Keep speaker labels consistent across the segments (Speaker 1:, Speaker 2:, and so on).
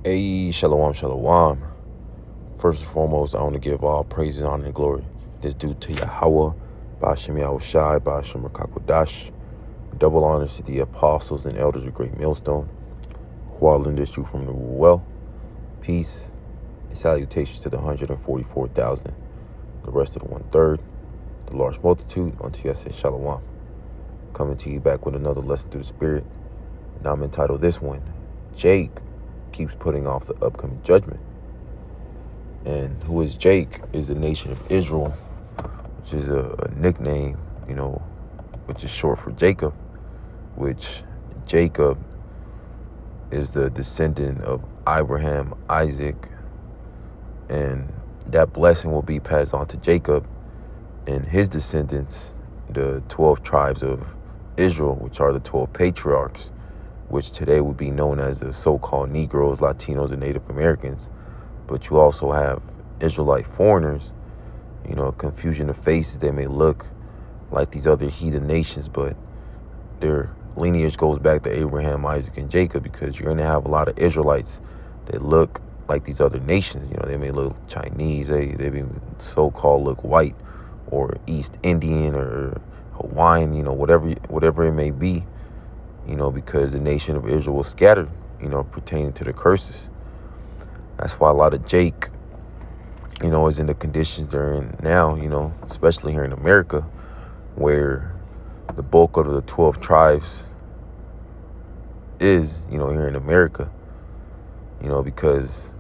Speaker 1: Hey, shalom, shalom. First and foremost, I want to give all praises, honor, and glory that's due to Yahweh, Ba'ashem Yahushai, Ba'ashem Rakakwadash. Double honors to the apostles and elders of Great Millstone, who all lend this truth from the well. Peace and salutations to the 144,000, the rest of the 1/3, the large multitude, unto you I say shalom. Coming to you back with another lesson through the Spirit. And I'm entitled this one, Jake keeps putting off the upcoming judgment. And who is Jake is the nation of Israel, which is a nickname, which is short for Jacob, which Jacob is the descendant of Abraham, Isaac, and that blessing will be passed on to Jacob and his descendants, the 12 tribes of Israel, which are the 12 patriarchs, which today would be known as the so-called Negroes, Latinos, and Native Americans. But you also have Israelite foreigners, confusion of faces. They may look like these other heathen nations, but their lineage goes back to Abraham, Isaac, and Jacob, because you're going to have a lot of Israelites that look like these other nations. They may look Chinese, they be so-called look white, or East Indian, or Hawaiian, whatever it may be, because the nation of Israel was scattered, pertaining to the curses. That's why a lot of Jake, is in the conditions they're in now, especially here in America, where the bulk of the 12 tribes is, here in America, because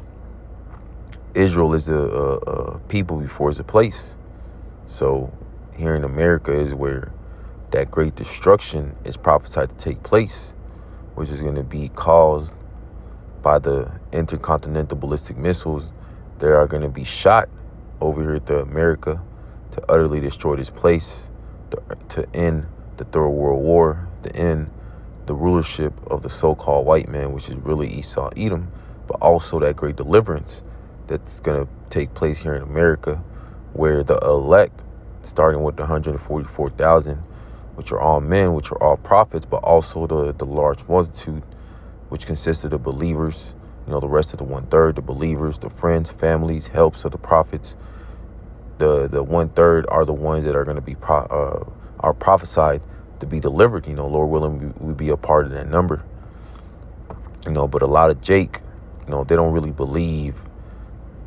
Speaker 1: Israel is a people before it's a place. So here in America is where that great destruction is prophesied to take place, which is going to be caused by the intercontinental ballistic missiles that are going to be shot over here to America to utterly destroy this place, to end the Third World War, to end the rulership of the so-called white man, which is really Esau, Edom, but also that great deliverance that's going to take place here in America, where the elect, starting with the 144,000, which are all men, which are all prophets, but also the large multitude, which consists of the believers, the rest of the 1/3, the believers, the friends, families, helps of the prophets. The 1/3 are the ones that are going to be are prophesied to be delivered. Lord willing, we be a part of that number. But a lot of Jake, they don't really believe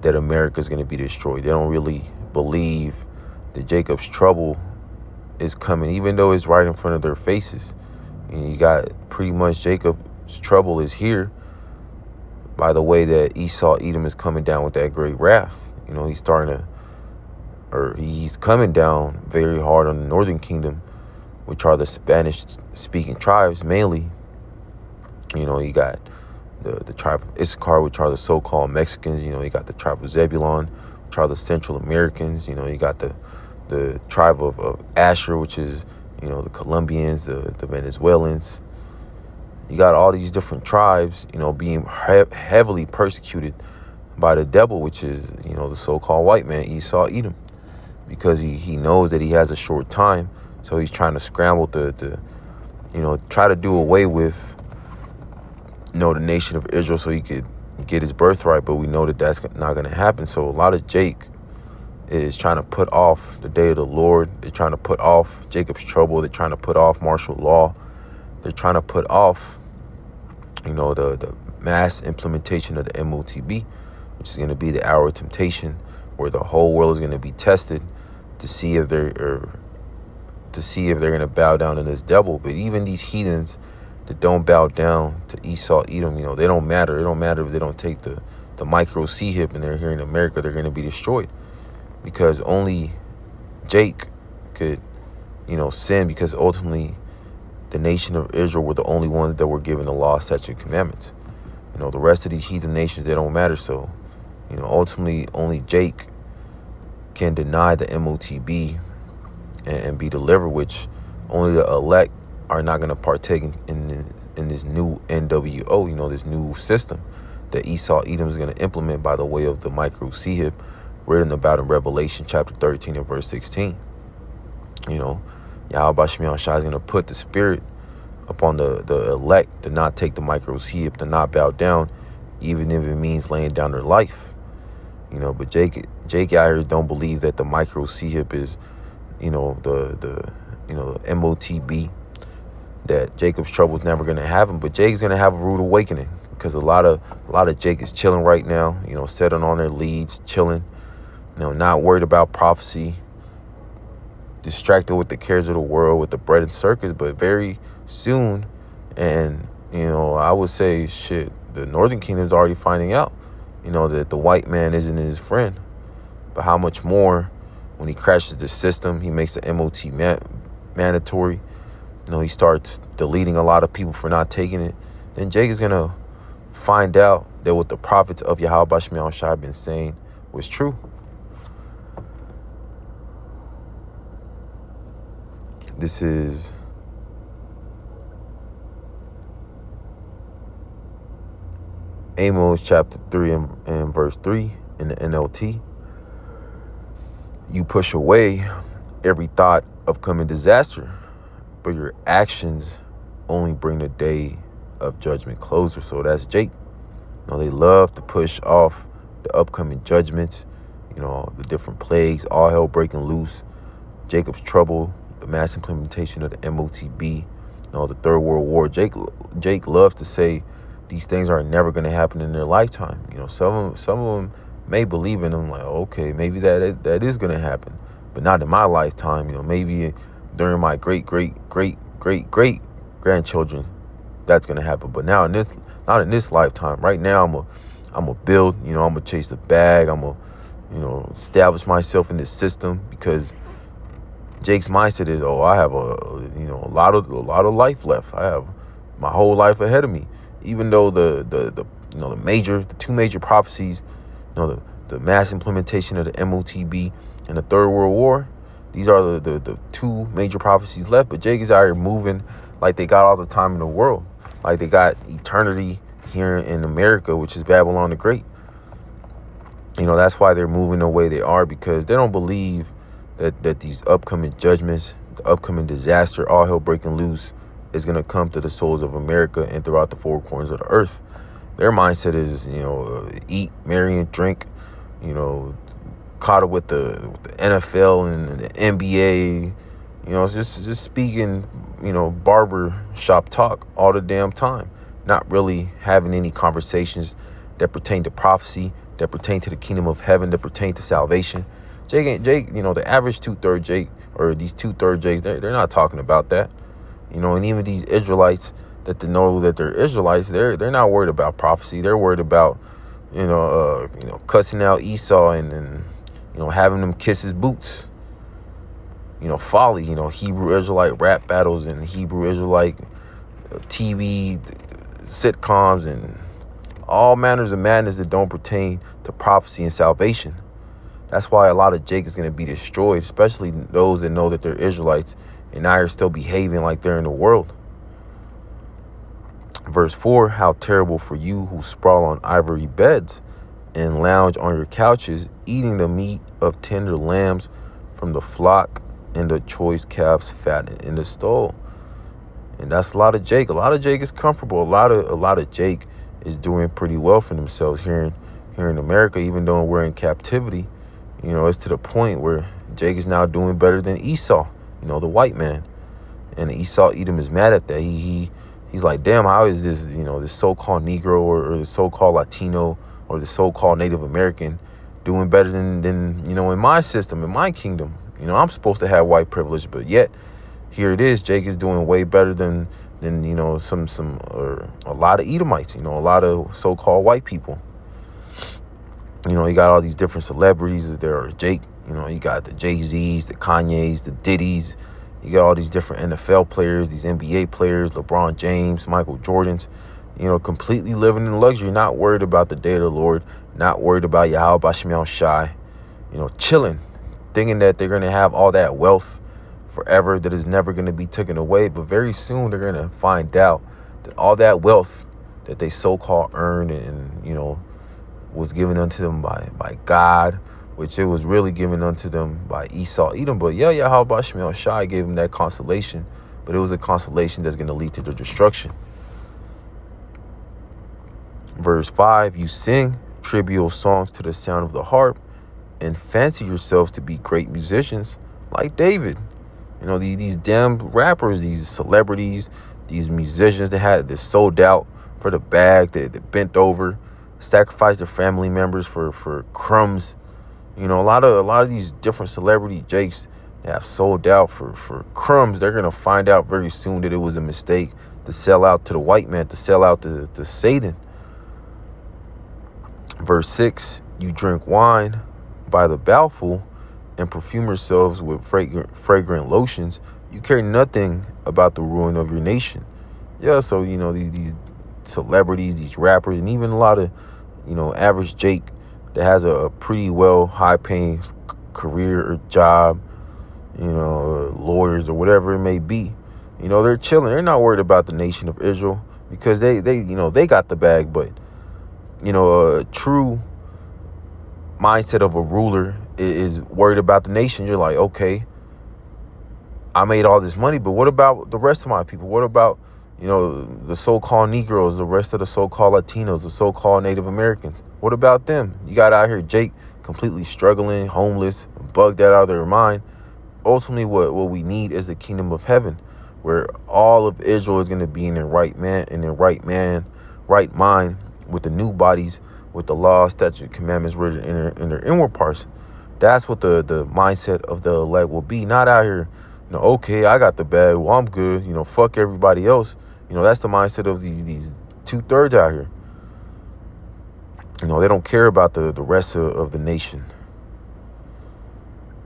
Speaker 1: that America is going to be destroyed. They don't really believe that Jacob's trouble is coming, even though it's right in front of their faces. You got pretty much Jacob's trouble is here by the way that Esau, Edom is coming down with that great wrath. He's coming down very hard on the northern kingdom, which are the Spanish-speaking tribes mainly. You got the tribe of Issachar, which are the so-called Mexicans. You got the tribe of Zebulon, which are the Central Americans. You got the tribe of Asher, which is, the Colombians, the Venezuelans. You got all these different tribes, being heavily persecuted by the devil, which is, the so-called white man, Esau, Edom, because he knows that he has a short time. So he's trying to scramble to try to do away with, the nation of Israel so he could get his birthright. But we know that that's not going to happen. So a lot of Jake is trying to put off the day of the Lord. They're trying to put off Jacob's trouble. They're trying to put off martial law. They're trying to put off, the mass implementation of the MOTB, which is going to be the hour of temptation, where the whole world is going to be tested to see if they're going to bow down to this devil. But even these heathens that don't bow down to Esau, Edom, they don't matter. It don't matter if they don't take the micro C-hip and they're here in America, they're going to be destroyed, because only Jake could, sin, because ultimately the nation of Israel were the only ones that were given the law, statutes, and commandments. The rest of these heathen nations, they don't matter. So, ultimately only Jake can deny the MOTB and be delivered, which only the elect are not going to partake in this new NWO, this new system that Esau, Edom is going to implement by the way of the micro C-hip, written about in Revelation chapter 13 and verse 16. Yahweh Shai is going to put the spirit upon the elect to not take the micro C-hip, to not bow down, even if it means laying down their life. But Jake out here don't believe that the micro C-hip is, the MOTB, that Jacob's trouble is never gonna happen. But Jake's gonna have a rude awakening, because a lot of Jake is chilling right now, sitting on their leads, chilling, not worried about prophecy, distracted with the cares of the world, with the bread and circus. But very soon, and I would say the Northern Kingdom's already finding out, that the white man isn't his friend. But how much more when he crashes the system, he makes the MOT mandatory. He starts deleting a lot of people for not taking it. Then Jake is going to find out that what the prophets of Yahweh Bashmiel Shai have been saying was true. This is Amos chapter 3 and verse 3 in the NLT. You push away every thought of coming disaster, but your actions only bring the day of judgment closer. So that's Jake. They love to push off the upcoming judgments, the different plagues, all hell breaking loose, Jacob's trouble, the mass implementation of the MOTB, the Third World War. Jake loves to say these things are never going to happen in their lifetime. Some of them may believe in them, like, okay, maybe that is going to happen, but not in my lifetime. Maybe during my great grandchildren, that's going to happen. But now not in this lifetime. Right now, I'm a build. I'm gonna chase the bag. I'm gonna, establish myself in this system, because Jake's mindset is, I have a lot of life left. I have my whole life ahead of me. Even though the two major prophecies, the mass implementation of the MOTB and the Third World War, these are the two major prophecies left. But Jake is out here moving like they got all the time in the world, like they got eternity here in America, which is Babylon the Great. That's why they're moving the way they are, because they don't believe that these upcoming judgments, the upcoming disaster, all hell breaking loose, is going to come to the souls of America and throughout the four corners of the earth. Their mindset is, eat, marry, and drink, caught up with the NFL and the NBA, just speaking, barber shop talk all the damn time, not really having any conversations that pertain to prophecy, that pertain to the kingdom of heaven, that pertain to salvation. Jake, the average 2/3 Jake, or these 2/3 Jakes, they're not talking about that. And even these Israelites that they know that they're Israelites, they're not worried about prophecy. They're worried about, cussing out Esau and having them kiss his boots. Folly, Hebrew Israelite rap battles and Hebrew Israelite TV sitcoms and all manners of madness that don't pertain to prophecy and salvation. That's why a lot of Jake is going to be destroyed, especially those that know that they're Israelites and now are still behaving like they're in the world. Verse 4, how terrible for you who sprawl on ivory beds and lounge on your couches, eating the meat of tender lambs from the flock and the choice calves fattened in the stall. And that's a lot of Jake. A lot of Jake is comfortable. A lot of Jake is doing pretty well for themselves here in America, even though we're in captivity. It's to the point where Jake is now doing better than Esau, the white man. And Esau Edom is mad at that. He's like, damn, how is this, this so-called Negro or the so-called Latino or the so-called Native American doing better than in my system, in my kingdom. I'm supposed to have white privilege, but yet here it is. Jake is doing way better than some or a lot of Edomites, a lot of so-called white people. You got all these different celebrities. There are Jake, you got the Jay-Z's, the Kanye's, the Diddy's. You got all these different NFL players, these NBA players, LeBron James, Michael Jordan's, completely living in luxury, not worried about the day of the Lord, not worried about Yahweh Bashmiel Shai, chilling, thinking that they're going to have all that wealth forever, that is never going to be taken away. But very soon they're going to find out that all that wealth that they so-called earned and, was given unto them by God, which it was really given unto them by Esau Edom. But Yahweh Bashmiel Shai gave them that consolation, but it was a consolation that's going to lead to their destruction. Verse 5, you sing trivial songs to the sound of the harp and fancy yourselves to be great musicians like David. These damn rappers, these celebrities, these musicians that sold out for the bag, that bent over, sacrificed their family members for crumbs. A lot of these different celebrity jakes that have sold out for crumbs, they're gonna find out very soon that it was a mistake to sell out to the white man, to sell out to Satan. Verse 6, you drink wine by the boutful and perfume yourselves with fragrant lotions. You care nothing about the ruin of your nation. Yeah, so, these celebrities, these rappers, and even a lot of, average Jake that has a pretty well high-paying career or job, lawyers or whatever it may be. They're chilling. They're not worried about the nation of Israel because they got the bag. But, a true mindset of a ruler is worried about the nation. You're like, okay, I made all this money, but what about the rest of my people? What about, the so-called Negroes, the rest of the so-called Latinos, the so-called Native Americans? What about them? You got out here, Jake, completely struggling, homeless, bugged out of their mind. Ultimately, what we need is the kingdom of heaven, where all of Israel is going to be in their right mind, with the new bodies, with the law, statute, commandments written in their inward parts. That's what the mindset of the elect will be. Not out here, okay, I got the bag, well, I'm good, fuck everybody else. That's the mindset of these 2/3 out here. They don't care about the rest of the nation.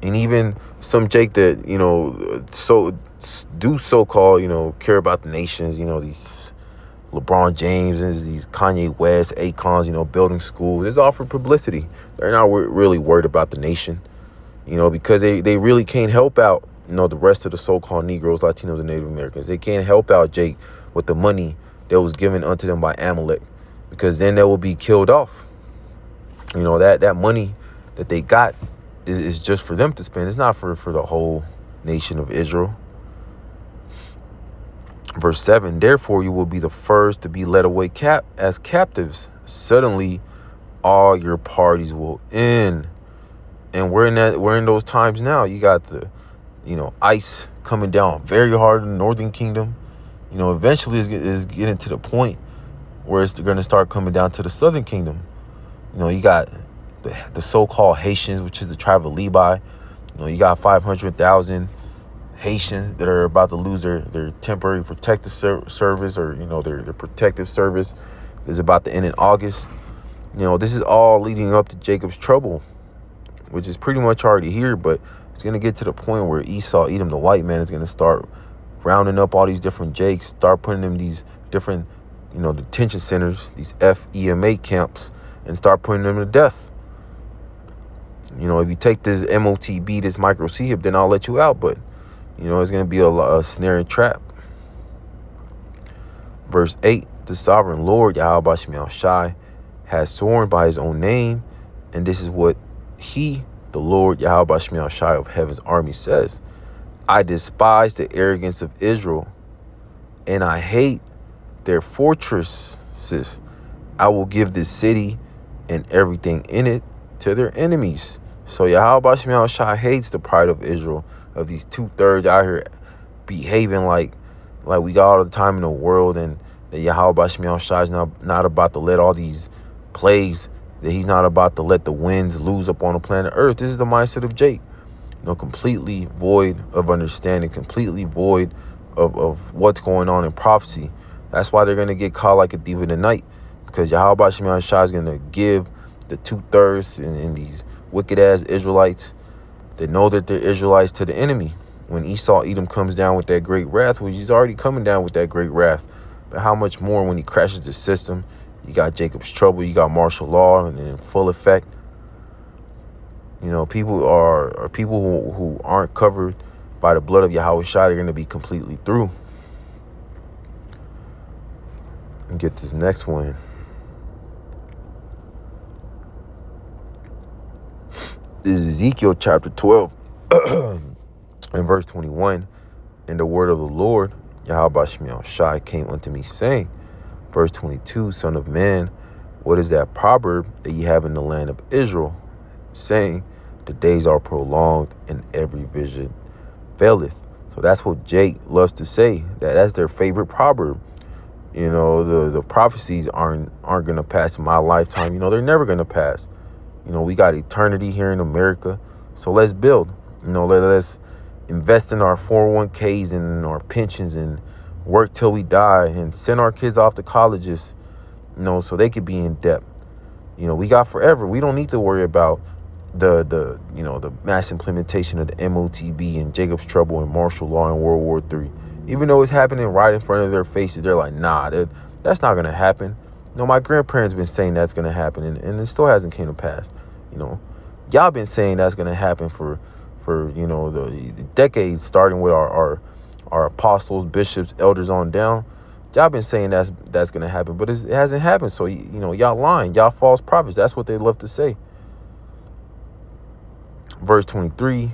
Speaker 1: And even some Jake that, so-called, care about the nations, these LeBron James and these Kanye West, Akons, building schools. It's all for publicity. They're not really worried about the nation, because they really can't help out, the rest of the so-called Negroes, Latinos, and Native Americans. They can't help out Jake with the money that was given unto them by Amalek, because then they will be killed off. That money that they got is just for them to spend. It's not for the whole nation of Israel. Verse 7, therefore you will be the first to be led away as captives. Suddenly all your parties will end. And we're in those times now. You got the, ice coming down very hard in the northern kingdom. Eventually it's getting to the point where it's going to start coming down to the southern kingdom. You got the so-called Haitians, which is the tribe of Levi. You got 500,000 Haitians that are about to lose their temporary protective service, or their protective service is about to end in August. This is all leading up to Jacob's trouble, which is pretty much already here, but it's going to get to the point where Esau, Edom, the white man, is going to start rounding up all these different Jakes, start putting them in these different detention centers, these FEMA camps, and start putting them to death. If you take this MOTB, this micro C-hip, then I'll let you out, but it's going to be a snare and trap. Verse 8, the sovereign Lord, Yahweh Shemel Shai, has sworn by his own name, and this is what he, the Lord, Yahweh Shemel Shai of heaven's army, says. I despise the arrogance of Israel, and I hate their fortresses. I will give this city and everything in it to their enemies. So Yahweh Shemel Shai hates the pride of Israel, of these 2/3 out here behaving like we got all the time in the world, and that Yahweh Shemel Shai is not about to let all these plagues, that he's not about to let the winds lose up on the planet Earth. This is the mindset of Jake. Completely void of understanding, completely void of what's going on in prophecy. That's why they're going to get caught like a thief in the night, because Yahweh Shemel Shai is going to give the 2/3 and these wicked-ass Israelites that know that they're Israelites to the enemy. When Esau, Edom comes down with that great wrath, which he's already coming down with that great wrath, but how much more when he crashes the system? You got Jacob's trouble, you got martial law, and in full effect. People are people who aren't covered by the blood of Yahweh Shai. They're going to be completely through. And get this next one. This is Ezekiel chapter 12 and verse 21. And the word of the Lord, Yahweh Shemel Shai, came unto me, saying, verse 22, Son of man, What is that proverb that you have in the land of Israel, saying, the days are prolonged and every vision faileth? So that's what Jake loves to say. That's their favorite proverb. The prophecies aren't gonna pass in my lifetime. They're never gonna pass. We got eternity here in America. So let's build. Let's invest in our 401ks and our pensions and work till we die and send our kids off to colleges, so they could be in debt. We got forever. We don't need to worry about the mass implementation of the MOTB and Jacob's Trouble and martial law in World War III. Even though it's happening right in front of their faces, they're like, nah, that's not going to happen. My grandparents been saying that's going to happen, and it still hasn't came to pass. Y'all been saying that's going to happen for the decades, starting with our apostles, bishops, elders on down. Y'all been saying that's going to happen, but it hasn't happened. So, y'all lying. Y'all false prophets. That's what they love to say. Verse 23,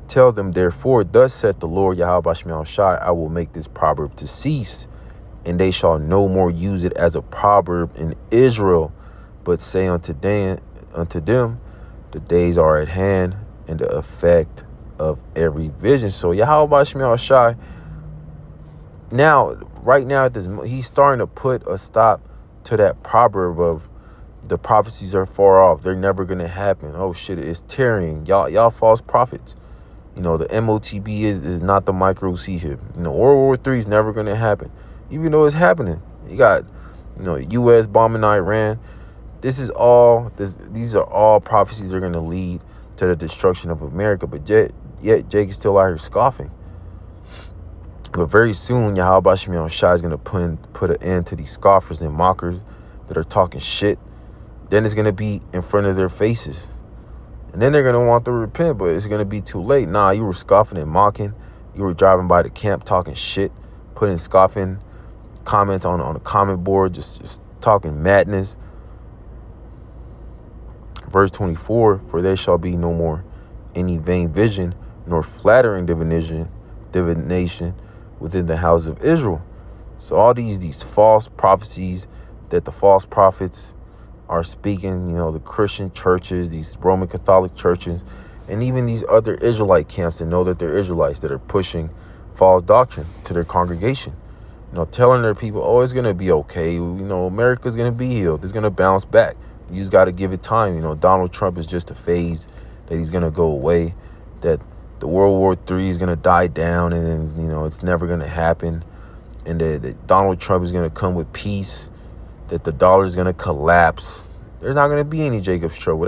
Speaker 1: tell them, therefore, thus saith the Lord Yahweh Shemel Shai, I will make this proverb to cease, and they shall no more use it as a proverb in Israel, but say unto them, the days are at hand, and the effect of every vision. So Yahweh Shemel Shai, right now, he's starting to put a stop to that proverb of the prophecies are far off. They're never going to happen. Oh, shit, it's tarrying. Y'all false prophets. The MOTB is not the micro C hip. World War III is never going to happen, even though it's happening. You got, U.S. bombing Iran. These are all prophecies that are going to lead to the destruction of America. But yet Jake is still out here scoffing. But very soon, Yahweh Shemel Shai is going to put an end to these scoffers and mockers that are talking shit. Then it's going to be in front of their faces. And then they're going to want to repent, but it's going to be too late. Nah, you were scoffing and mocking. You were driving by the camp talking shit, putting scoffing comments on the comment board, just talking madness. Verse 24, for there shall be no more any vain vision, nor flattering divination within the house of Israel. So all these false prophecies that the false prophets are speaking, the Christian churches, these Roman Catholic churches, and even these other Israelite camps that know that they're Israelites that are pushing false doctrine to their congregation, telling their people, oh, it's going to be okay. America's going to be healed. It's going to bounce back. You just got to give it time. Donald Trump is just a phase that he's going to go away, that the World War III is going to die down, and then, it's never going to happen. And that Donald Trump is going to come with peace, that the dollar is going to collapse. There's not going to be any Jacob's Trouble.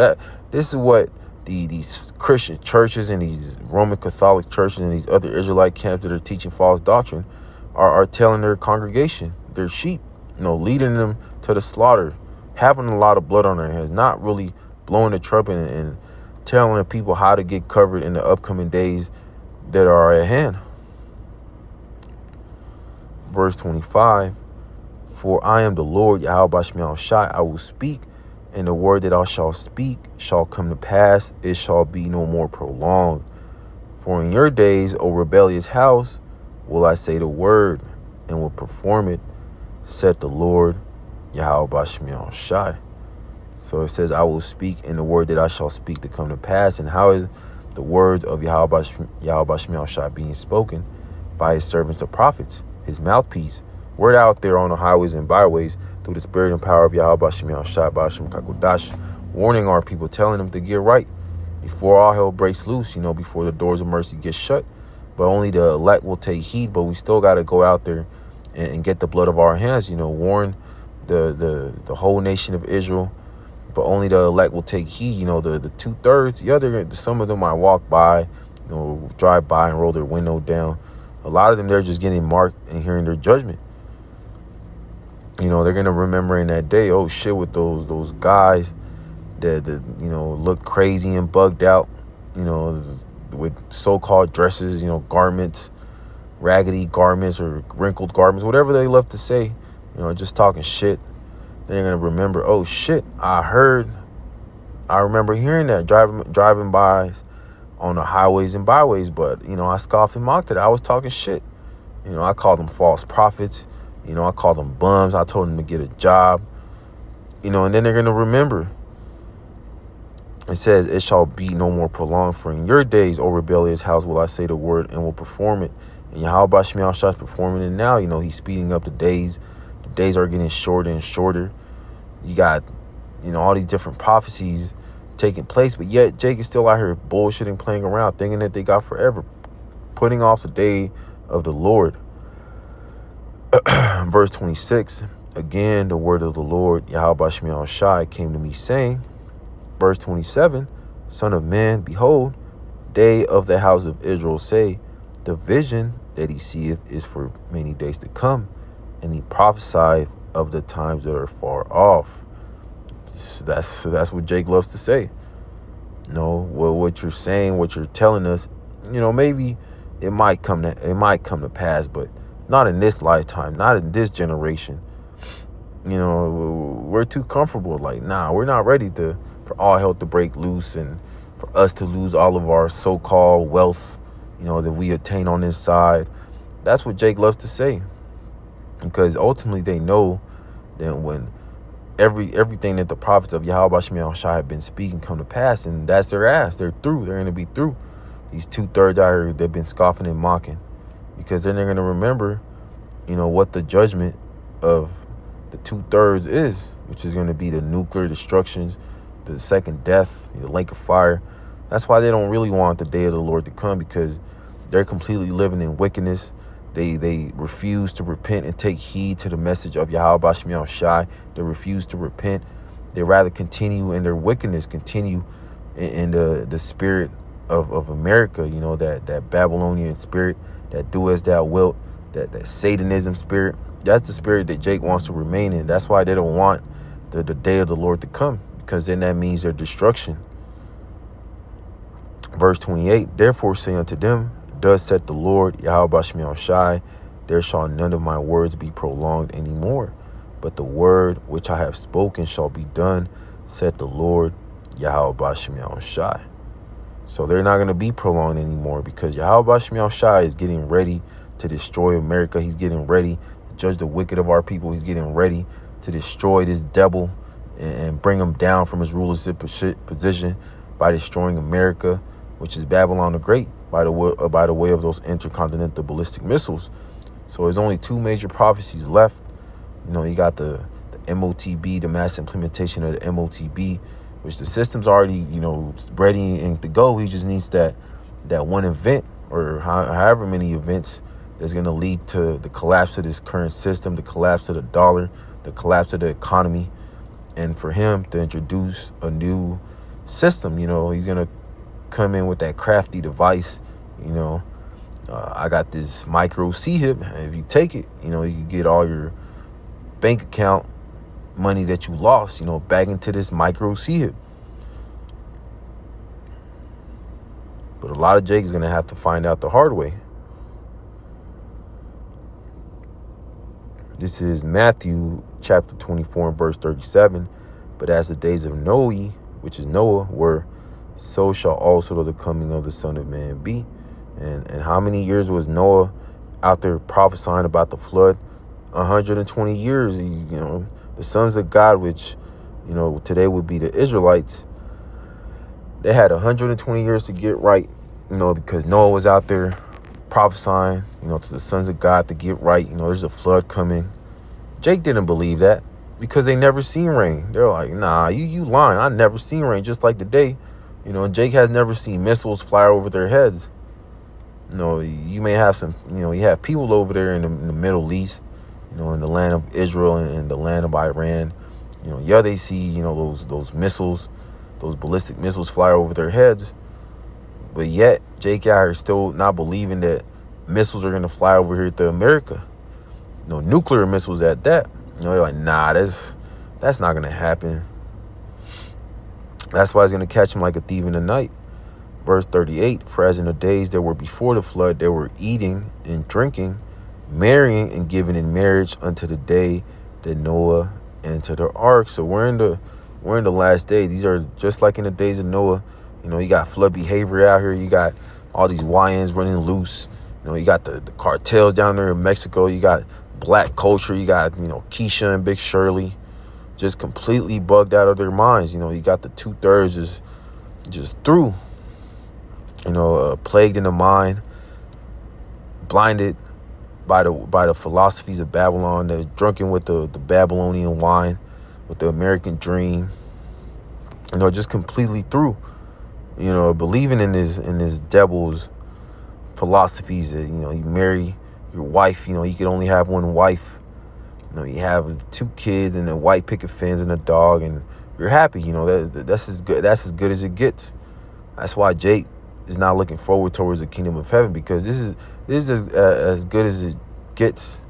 Speaker 1: This is what these Christian churches and these Roman Catholic churches and these other Israelite camps that are teaching false doctrine are telling their congregation, their sheep, leading them to the slaughter, having a lot of blood on their hands, not really blowing the trumpet and telling the people how to get covered in the upcoming days that are at hand. Verse 25, for I am the Lord Yahweh Shemel Shai, I will speak, and the word that I shall speak shall come to pass, it shall be no more prolonged. For in your days, O rebellious house, will I say the word, and will perform it, said the Lord Yahweh Shemel Shai. So it says, I will speak, and the word that I shall speak to come to pass. And how is the words of Yahweh Shemel Shai being spoken? By his servants, the prophets, his mouthpiece. Word out there on the highways and byways through the spirit and power of Yahweh Shemel Shai, B'Hashem Kakodash, warning our people, telling them to get right before all hell breaks loose, before the doors of mercy get shut. But only the elect will take heed, but we still got to go out there and get the blood of our hands, warn the whole nation of Israel. But only the elect will take heed, the 2/3, some of them might walk by, drive by and roll their window down. A lot of them, they're just getting marked and hearing their judgment. They're going to remember in that day, oh shit, with those guys that look crazy and bugged out, with so-called dresses, garments, raggedy garments or wrinkled garments, whatever they love to say, just talking shit. They're going to remember, oh shit, I remember hearing that driving by on the highways and byways, but, I scoffed and mocked it. I was talking shit. I called them false prophets. I called them bums. I told them to get a job. And then they're going to remember. It says, it shall be no more prolonged, for in your days, O rebellious house, will I say the word and will perform it. And Yahweh Shemiah Shah is performing it now. He's speeding up the days. The days are getting shorter and shorter. You got, all these different prophecies taking place, but yet Jake is still out here bullshitting, playing around, thinking that they got forever, putting off the day of the Lord. Verse 26, again, the word of the Lord, Yahweh Shemiah Shai, came to me saying, verse 27, Son of man, behold, day of the house of Israel say, the vision that he seeth is for many days to come, and he prophesieth of the times that are far off. That's what Jake loves to say. What you're saying, what you're telling us, maybe it might come to pass, but not in this lifetime, not in this generation. We're too comfortable. Like, nah, we're not ready for all hell to break loose and for us to lose all of our so-called wealth, that we attain on this side. That's what Jake loves to say, because ultimately they know that when everything that the prophets of Yahweh Shemiah Shai have been speaking come to pass, and that's their ass. They're through. They're going to be through. These 2/3 out here, they've been scoffing and mocking, because then they're going to remember, what the judgment of the 2/3 is, which is going to be the nuclear destructions, the second death, the lake of fire. That's why they don't really want the day of the Lord to come, because they're completely living in wickedness. They refuse to repent and take heed to the message of Yahweh Shemiah Shai. They refuse to repent. They rather continue in their wickedness, continue in the spirit of America, that Babylonian spirit, that do as thou wilt, that Satanism spirit. That's the spirit that Jake wants to remain in. That's why they don't want the day of the Lord to come, because then that means their destruction. Verse 28, therefore say unto them, thus saith the Lord, Yahweh Shemiah Shai, there shall none of my words be prolonged any more, but the word which I have spoken shall be done, saith the Lord, Yahweh Shemiah Shai. So they're not going to be prolonged anymore, because Yahweh Shemiah Shai is getting ready to destroy America. He's getting ready to judge the wicked of our people. He's getting ready to destroy this devil and bring him down from his rulership position by destroying America, which is Babylon the Great, by the way of those intercontinental ballistic missiles. So there's only two major prophecies left. You got the MOTB, the mass implementation of the MOTB, which the system's already, ready and to go. He just needs that one event, or however many events that's going to lead to the collapse of this current system, the collapse of the dollar, the collapse of the economy, and for him to introduce a new system. He's going to come in with that crafty device. I got this micro C-HIP. If you take it, you can get all your bank account money that you lost, back into this micro C-HIP. But a lot of Jake is going to have to find out the hard way. This is Matthew chapter 24 and verse 37. But as the days of Noe, which is Noah, were, so shall also the coming of the Son of Man be. And how many years was Noah out there prophesying about the flood? 120 years. The sons of God, which, today would be the Israelites, they had 120 years to get right, because Noah was out there prophesying, to the sons of God to get right. There's a flood coming. Jake didn't believe that, because they never seen rain. They're like, nah, you lying. I never seen rain, just like today. Jake has never seen missiles fly over their heads. You may have some, you have people over there in the Middle East, in the land of Israel and the land of Iran. They see, those missiles, those ballistic missiles fly over their heads. But yet, Jake out here still not believing that missiles are going to fly over here to America. Nuclear missiles at that. They're like, nah, that's not going to happen. That's why it's going to catch him like a thief in the night. Verse 38, for as in the days that were before the flood, they were eating and drinking, marrying and giving in marriage unto the day that Noah entered the ark. So we're in the last day. These are just like in the days of Noah. You got flood behavior out here. You got all these YNs running loose. You got the cartels down there in Mexico. You got black culture. You got, Keisha and Big Shirley. just completely bugged out of their minds. You got the 2/3 just through, plagued in the mind, blinded by the philosophies of Babylon. They're drunken with the Babylonian wine, with the American dream. Just completely through. Believing in this devil's philosophies that you marry your wife. You can only have one wife. You have 2 kids and a white picket fence and a dog, and you're happy. That's as good. That's as good as it gets. That's why Jake is not looking forward towards the kingdom of heaven, because this is as good as it gets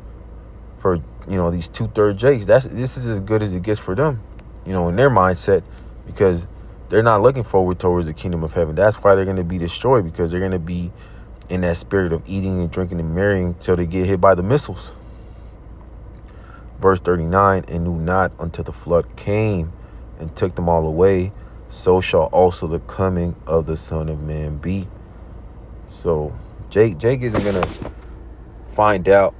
Speaker 1: for these 2/3 Jakes. This is as good as it gets for them, in their mindset, because they're not looking forward towards the kingdom of heaven. That's why they're going to be destroyed, because they're going to be in that spirit of eating and drinking and marrying till they get hit by the missiles. Verse 39, and knew not until the flood came and took them all away, so shall also the coming of the Son of Man be. So Jake isn't going to find out,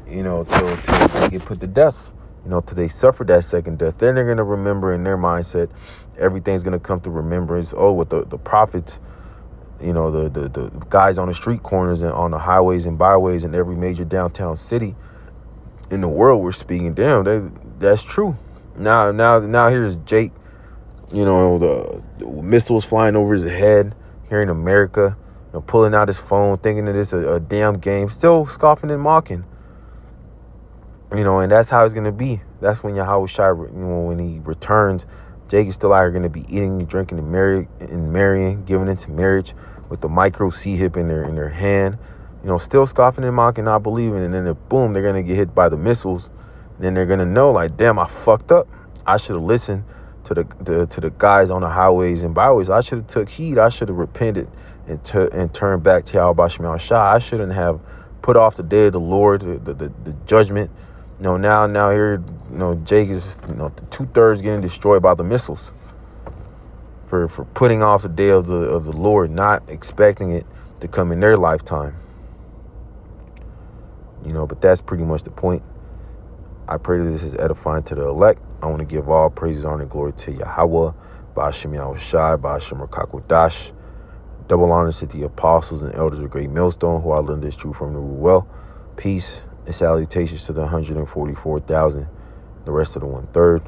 Speaker 1: till they get put to death, till they suffer that second death. Then they're going to remember in their mindset, everything's going to come to remembrance. With the prophets, the guys on the street corners and on the highways and byways in every major downtown city in the world were speaking. Damn, that's true. Now here's Jake, the missiles flying over his head here in America, pulling out his phone, thinking that it's a damn game, still scoffing and mocking. And that's how it's going to be. That's when Yahweh Shai, when he returns, Jake is still out here going to be eating, drinking, and marrying, giving into marriage with the micro C hip in their hand, still scoffing and mocking, not believing. And then boom, they're going to get hit by the missiles. And then they're going to know, like, damn, I fucked up. I should have listened to the guys on the highways and byways. I should have took heed. I should have repented and turned back to Yahweh Shai. I shouldn't have put off the day of the Lord, the judgment. Now here, Jake is, the 2/3 getting destroyed by the missiles for putting off the day of the Lord, not expecting it to come in their lifetime. But that's pretty much the point. I pray that this is edifying to the elect. I want to give all praises, honor, and glory to Yahweh, Ba'ashem Yahweh Shai, Ba'ashem Rakakwadash. Double honors to the apostles and elders of Great Millstone, who I learned this truth from the well. Peace and salutations to the 144,000, the rest of the 1/3.